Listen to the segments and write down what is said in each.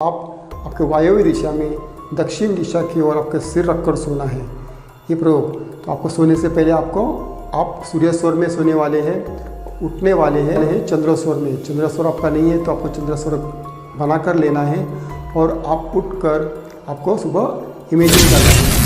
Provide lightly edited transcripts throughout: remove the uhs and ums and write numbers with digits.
आपके वायव्य दिशा में दक्षिण दिशा की ओर आपका सिर रखकर सोना है। ये प्रयोग तो आपको सोने से पहले आप सूर्य स्वर में सोने वाले हैं, उठने वाले हैं चंद्र स्वर में। चंद्र स्वर आपका नहीं है तो आपको चंद्र स्वर बना कर लेना है और आप उठकर आपको सुबह इमेजिन करना है।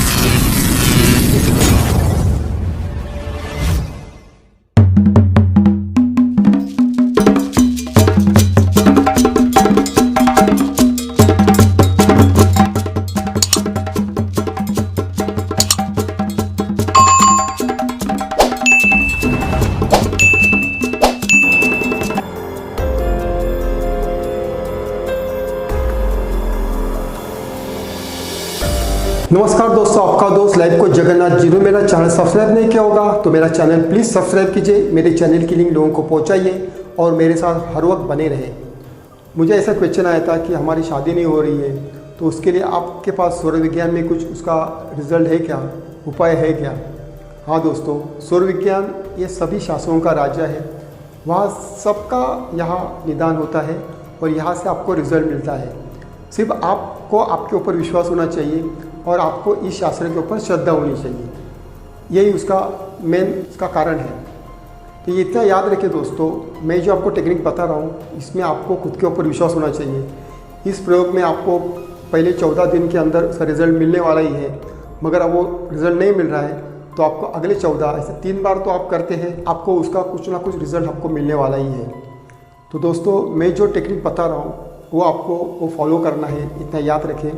नमस्कार दोस्तों, आपका दोस्त लाइव कोच जगन्नाथ। जिन्होंने मेरा चैनल सब्सक्राइब नहीं किया होगा तो मेरा चैनल प्लीज़ सब्सक्राइब कीजिए। मेरे चैनल की लिंक लोगों को पहुंचाइए और मेरे साथ हर वक्त बने रहे। मुझे ऐसा क्वेश्चन आया था कि हमारी शादी नहीं हो रही है, तो उसके लिए आपके पास सौर विज्ञान में कुछ उसका रिजल्ट है क्या, उपाय है क्या? हाँ दोस्तों, सौर विज्ञान ये सभी शास्त्रों का राज्य है। वहाँ सबका यहाँ निदान होता है और यहाँ से आपको रिजल्ट मिलता है। सिर्फ आपको आपके ऊपर विश्वास होना चाहिए और आपको इस शास्त्र के ऊपर श्रद्धा होनी चाहिए। यही उसका इसका कारण है। तो ये इतना याद रखिए दोस्तों, मैं जो आपको टेक्निक बता रहा हूँ इसमें आपको खुद के ऊपर विश्वास होना चाहिए। इस प्रयोग में आपको पहले 14 दिन के अंदर उसका रिज़ल्ट मिलने वाला ही है, मगर अब वो रिज़ल्ट नहीं मिल रहा है तो आपको अगले 14 ऐसे 3 बार तो आप करते हैं, आपको उसका कुछ ना कुछ रिज़ल्ट आपको मिलने वाला ही है। तो दोस्तों, मैं जो टेक्निक बता रहा हूँ वो आपको फॉलो करना है, इतना याद रखें।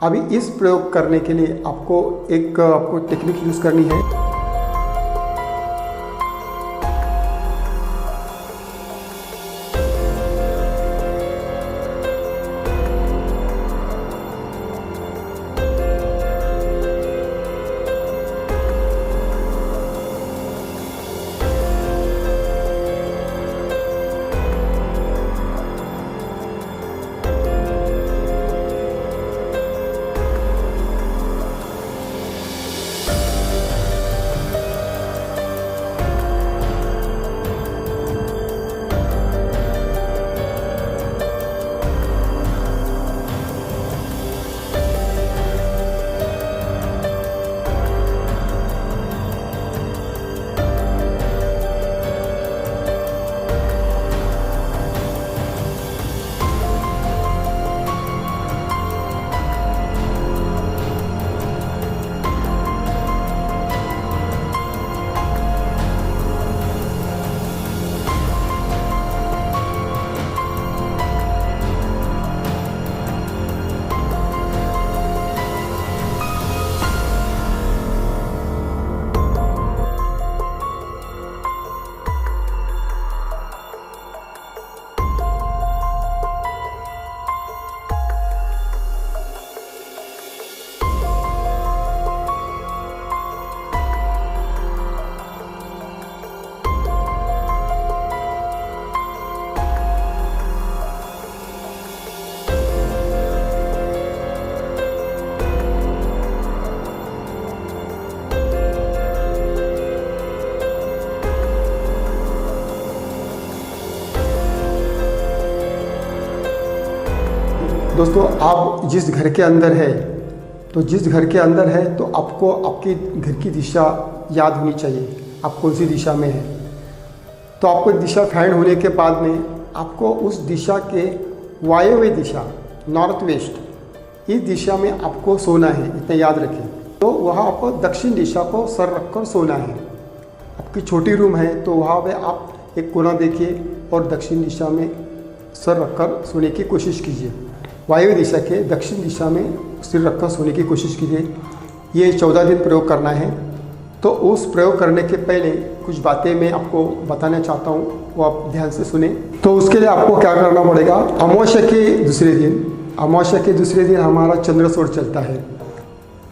अभी इस प्रयोग करने के लिए आपको टेक्निक यूज़ करनी है। दोस्तों, आप जिस घर के अंदर है तो आपको आपके घर की दिशा याद होनी चाहिए, आप कौन सी दिशा में है। तो आपको दिशा फाइंड होने के बाद में आपको उस दिशा के वायव्य दिशा नॉर्थ वेस्ट इस दिशा में आपको सोना है, इतना याद रखें। तो वहाँ आपको दक्षिण दिशा को सर रखकर सोना है। आपकी छोटी रूम है तो वहाँ पे आप एक कोना देखिए और दक्षिण दिशा में सर रखकर सोने की कोशिश कीजिए। वायव्य दिशा के दक्षिण दिशा में सिर रखकर सोने की कोशिश कीजिए। ये 14 दिन प्रयोग करना है। तो उस प्रयोग करने के पहले कुछ बातें मैं आपको बताना चाहता हूँ, वो आप ध्यान से सुने। तो उसके लिए आपको क्या करना पड़ेगा, अमावस्या के दूसरे दिन हमारा चंद्र स्वर चलता है।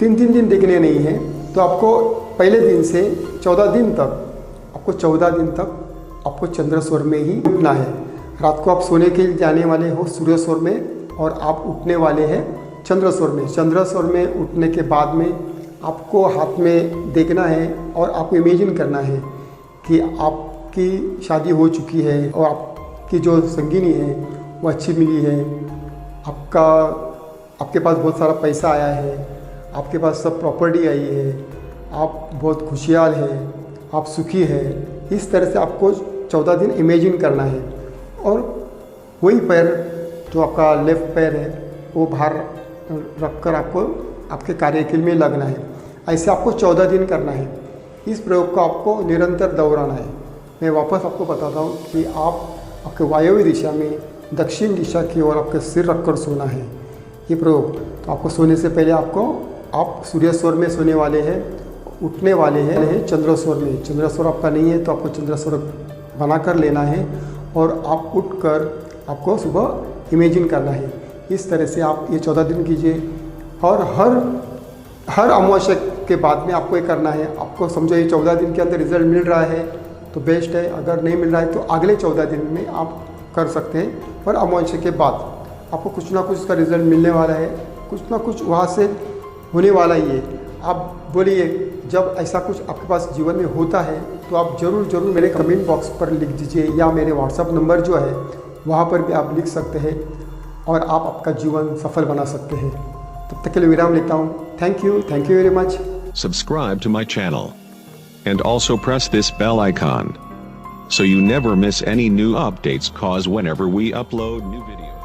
3 दिन देखने नहीं है, तो आपको पहले दिन से 14 दिन तक आपको चंद्र स्वर में ही उठना है। रात को आप सोने के लिए जाने वाले हो सूर्य स्वर में और आप उठने वाले हैं चंद्र स्वर में। चंद्र स्वर में उठने के बाद में आपको हाथ में देखना है और आपको इमेजिन करना है कि आपकी शादी हो चुकी है और आपकी जो संगिनी है वो अच्छी मिली है आपके पास बहुत सारा पैसा आया है, आपके पास सब प्रॉपर्टी आई है, आप बहुत खुशहाल है, आप सुखी है। इस तरह से आपको 14 दिन इमेजिन करना है और वही पैर जो आपका लेफ़्ट पैर है वो बाहर रखकर आपको आपके कार्यकिल में लगना है। ऐसे आपको 14 दिन करना है। इस प्रयोग को आपको निरंतर दोहराना है। मैं वापस आपको बताता हूँ कि आपके वायव्य दिशा में दक्षिण दिशा की ओर आपके सिर रखकर सोना है। ये प्रयोग तो आपको सोने से पहले आप सूर्य स्वर में सोने वाले हैं, उठने वाले हैं चंद्र स्वर में। चंद्र स्वर आपका नहीं है तो आपको चंद्र स्वर बना कर लेना है और आप उठकर आपको सुबह इमेजिन करना है। इस तरह से आप ये 14 दिन कीजिए और हर अमावस्या के बाद में आपको ये करना है। आपको समझो ये 14 दिन के अंदर रिजल्ट मिल रहा है तो बेस्ट है, अगर नहीं मिल रहा है तो अगले 14 दिन में आप कर सकते हैं। पर अमावस्या के बाद आपको कुछ ना कुछ इसका रिजल्ट मिलने वाला है, कुछ ना कुछ वहाँ से होने वाला ही है। आप बोलिए जब ऐसा कुछ आपके पास जीवन में होता है तो आप ज़रूर मेरे कमेंट बॉक्स पर लिख दीजिए या मेरे व्हाट्सएप नंबर जो है वहाँ पर भी आप लिख सकते हैं और आप आपका जीवन सफल बना सकते हैं। तब तक के लिए विराम लेता हूँ। Thank you very much. Subscribe to my channel and also press this bell icon so you never miss any new updates, cause whenever we upload new videos